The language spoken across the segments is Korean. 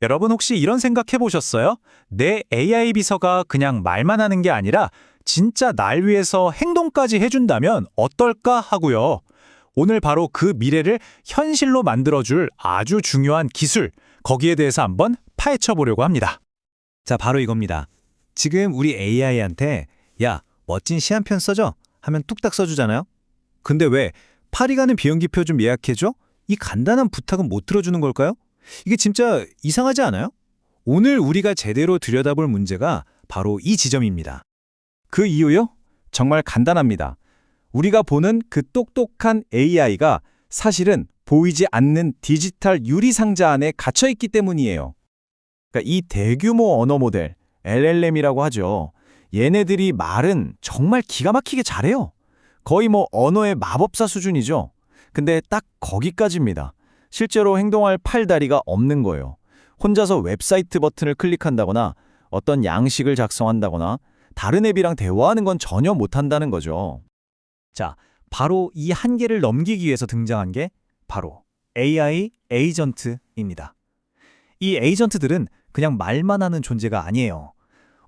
여러분 혹시 이런 생각 해보셨어요? 내 AI 비서가 그냥 말만 하는 게 아니라 진짜 날 위해서 행동까지 해준다면 어떨까 하고요. 오늘 바로 그 미래를 현실로 만들어줄 아주 중요한 기술, 거기에 대해서 한번 파헤쳐 보려고 합니다. 자, 바로 이겁니다. 지금 우리 AI한테 야, 멋진 시 한 편 써줘 하면 뚝딱 써주잖아요. 근데 왜 파리 가는 비행기표 좀 예약해줘? 이 간단한 부탁은 못 들어주는 걸까요? 이게 진짜 이상하지 않아요? 오늘 우리가 제대로 들여다볼 문제가 바로 이 지점입니다. 그 이유요? 정말 간단합니다. 우리가 보는 그 똑똑한 AI가 사실은 보이지 않는 디지털 유리상자 안에 갇혀있기 때문이에요. 그러니까 이 대규모 언어 모델, LLM이라고 하죠. 얘네들이 말은 정말 기가 막히게 잘해요. 거의 언어의 마법사 수준이죠. 근데 딱 거기까지입니다. 실제로 행동할 팔다리가 없는 거예요. 혼자서 웹사이트 버튼을 클릭한다거나 어떤 양식을 작성한다거나 다른 앱이랑 대화하는 건 전혀 못한다는 거죠. 자, 바로 이 한계를 넘기기 위해서 등장한 게 바로 AI 에이전트입니다. 이 에이전트들은 그냥 말만 하는 존재가 아니에요.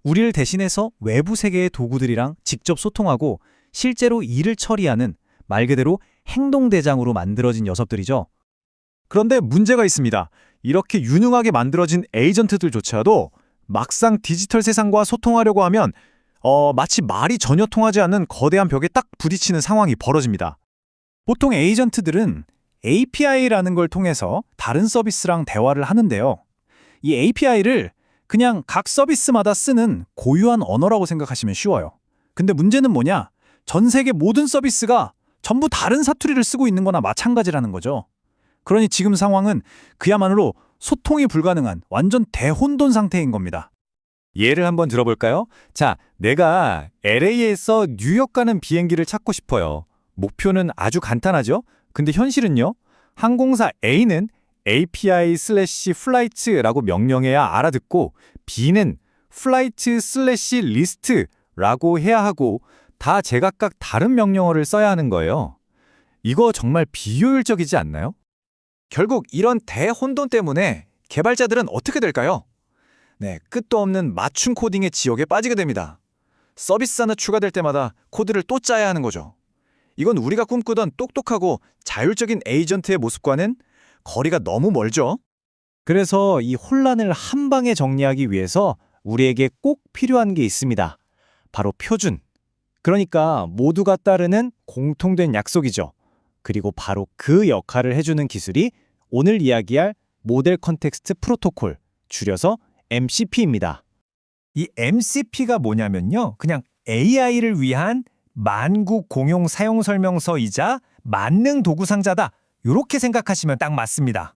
우리를 대신해서 외부 세계의 도구들이랑 직접 소통하고 실제로 일을 처리하는 말 그대로 행동대장으로 만들어진 녀석들이죠. 그런데 문제가 있습니다. 이렇게 유능하게 만들어진 에이전트들조차도 막상 디지털 세상과 소통하려고 하면 마치 말이 전혀 통하지 않는 거대한 벽에 딱 부딪히는 상황이 벌어집니다. 보통 에이전트들은 API라는 걸 통해서 다른 서비스랑 대화를 하는데요. 이 API를 그냥 각 서비스마다 쓰는 고유한 언어라고 생각하시면 쉬워요. 근데 문제는 뭐냐? 전 세계 모든 서비스가 전부 다른 사투리를 쓰고 있는 거나 마찬가지라는 거죠. 그러니 지금 상황은 그야말로 소통이 불가능한 완전 대혼돈 상태인 겁니다. 예를 한번 들어볼까요? 자, 내가 LA에서 뉴욕 가는 비행기를 찾고 싶어요. 목표는 아주 간단하죠? 근데 현실은요? 항공사 A는 API/flight라고 명령해야 알아듣고 B는 flight/list라고 해야 하고 다 제각각 다른 명령어를 써야 하는 거예요. 이거 정말 비효율적이지 않나요? 결국 이런 대혼돈 때문에 개발자들은 어떻게 될까요? 끝도 없는 맞춤 코딩의 지옥에 빠지게 됩니다. 서비스 하나 추가될 때마다 코드를 또 짜야 하는 거죠. 이건 우리가 꿈꾸던 똑똑하고 자율적인 에이전트의 모습과는 거리가 너무 멀죠? 그래서 이 혼란을 한 방에 정리하기 위해서 우리에게 꼭 필요한 게 있습니다. 바로 표준. 그러니까 모두가 따르는 공통된 약속이죠. 그리고 바로 그 역할을 해주는 기술이 오늘 이야기할 모델 컨텍스트 프로토콜, 줄여서 MCP입니다. 이 MCP가 뭐냐면요. 그냥 AI를 위한 만국 공용 사용 설명서이자 만능 도구 상자다. 이렇게 생각하시면 딱 맞습니다.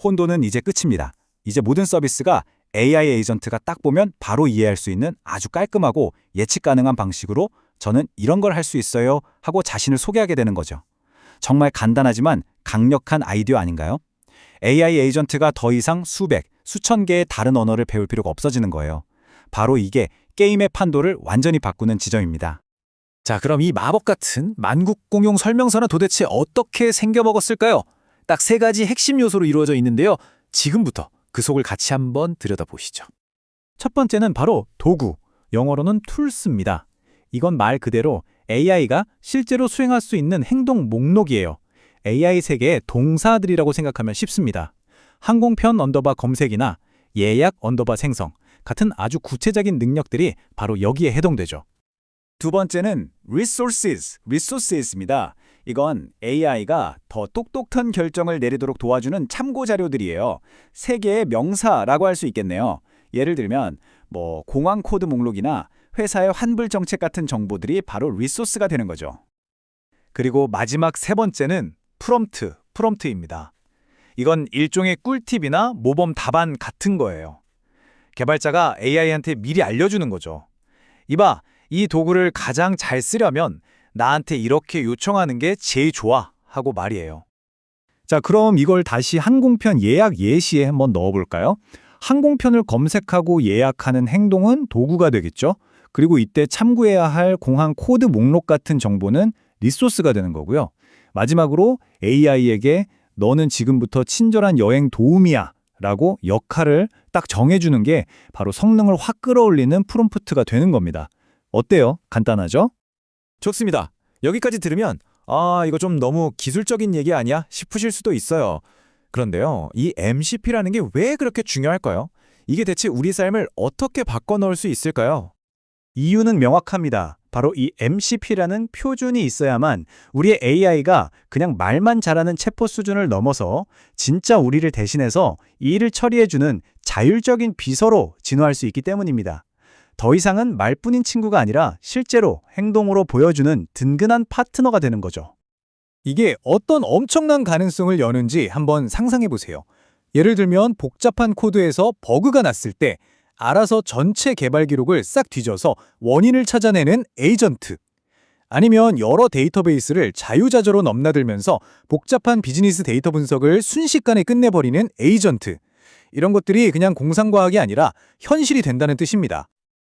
혼돈은 이제 끝입니다. 이제 모든 서비스가 AI 에이전트가 딱 보면 바로 이해할 수 있는 아주 깔끔하고 예측 가능한 방식으로 저는 이런 걸 할 수 있어요 하고 자신을 소개하게 되는 거죠. 정말 간단하지만 강력한 아이디어 아닌가요? AI 에이전트가 더 이상 수백, 수천 개의 다른 언어를 배울 필요가 없어지는 거예요. 바로 이게 게임의 판도를 완전히 바꾸는 지점입니다. 자, 그럼 이 마법 같은 만국 공용 설명서는 도대체 어떻게 생겨먹었을까요? 딱 세 가지 핵심 요소로 이루어져 있는데요. 지금부터 그 속을 같이 한번 들여다보시죠. 첫 번째는 바로 도구, 영어로는 툴스입니다. 이건 말 그대로 AI가 실제로 수행할 수 있는 행동 목록이에요. AI 세계의 동사들이라고 생각하면 쉽습니다. 항공편 언더바 검색이나 예약 언더바 생성 같은 아주 구체적인 능력들이 바로 여기에 해당되죠. 두 번째는 resources입니다. 이건 AI가 더 똑똑한 결정을 내리도록 도와주는 참고 자료들이에요. 세 개의 명사라고 할 수 있겠네요. 예를 들면 공항 코드 목록이나 회사의 환불 정책 같은 정보들이 바로 리소스가 되는 거죠. 그리고 마지막 세 번째는 프롬프트입니다. 이건 일종의 꿀팁이나 모범 답안 같은 거예요. 개발자가 AI한테 미리 알려주는 거죠. 이봐, 이 도구를 가장 잘 쓰려면 나한테 이렇게 요청하는 게 제일 좋아 하고 말이에요. 자, 그럼 이걸 다시 항공편 예약 예시에 한번 넣어볼까요? 항공편을 검색하고 예약하는 행동은 도구가 되겠죠? 그리고 이때 참고해야 할 공항 코드 목록 같은 정보는 리소스가 되는 거고요. 마지막으로 AI에게 너는 지금부터 친절한 여행 도우미야 라고 역할을 딱 정해주는 게 바로 성능을 확 끌어올리는 프롬프트가 되는 겁니다. 어때요? 간단하죠? 좋습니다. 여기까지 들으면 이거 좀 너무 기술적인 얘기 아니야? 싶으실 수도 있어요. 그런데요, 이 MCP라는 게 왜 그렇게 중요할까요? 이게 대체 우리 삶을 어떻게 바꿔 넣을 수 있을까요? 이유는 명확합니다. 바로 이 MCP라는 표준이 있어야만 우리의 AI가 그냥 말만 잘하는 챗봇 수준을 넘어서 진짜 우리를 대신해서 일을 처리해주는 자율적인 비서로 진화할 수 있기 때문입니다. 더 이상은 말뿐인 친구가 아니라 실제로 행동으로 보여주는 든든한 파트너가 되는 거죠. 이게 어떤 엄청난 가능성을 여는지 한번 상상해 보세요. 예를 들면 복잡한 코드에서 버그가 났을 때 알아서 전체 개발 기록을 싹 뒤져서 원인을 찾아내는 에이전트. 아니면 여러 데이터베이스를 자유자재로 넘나들면서 복잡한 비즈니스 데이터 분석을 순식간에 끝내버리는 에이전트. 이런 것들이 그냥 공상과학이 아니라 현실이 된다는 뜻입니다.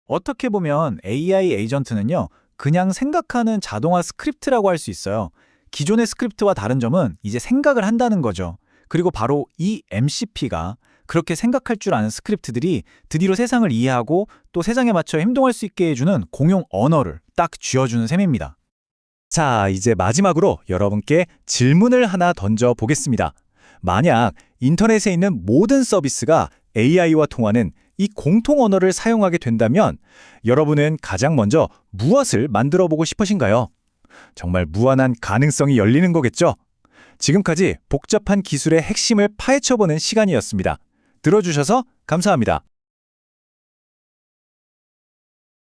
어떻게 보면 AI 에이전트는요, 그냥 생각하는 자동화 스크립트라고 할 수 있어요. 기존의 스크립트와 다른 점은 이제 생각을 한다는 거죠. 그리고 바로 이 MCP가 그렇게 생각할 줄 아는 스크립트들이 드디어 세상을 이해하고 또 세상에 맞춰 행동할 수 있게 해주는 공용 언어를 딱 쥐어주는 셈입니다. 자, 이제 마지막으로 여러분께 질문을 하나 던져보겠습니다. 만약 인터넷에 있는 모든 서비스가 AI와 통하는 이 공통 언어를 사용하게 된다면 여러분은 가장 먼저 무엇을 만들어 보고 싶으신가요? 정말 무한한 가능성이 열리는 거겠죠? 지금까지 복잡한 기술의 핵심을 파헤쳐보는 시간이었습니다. 들어주셔서 감사합니다.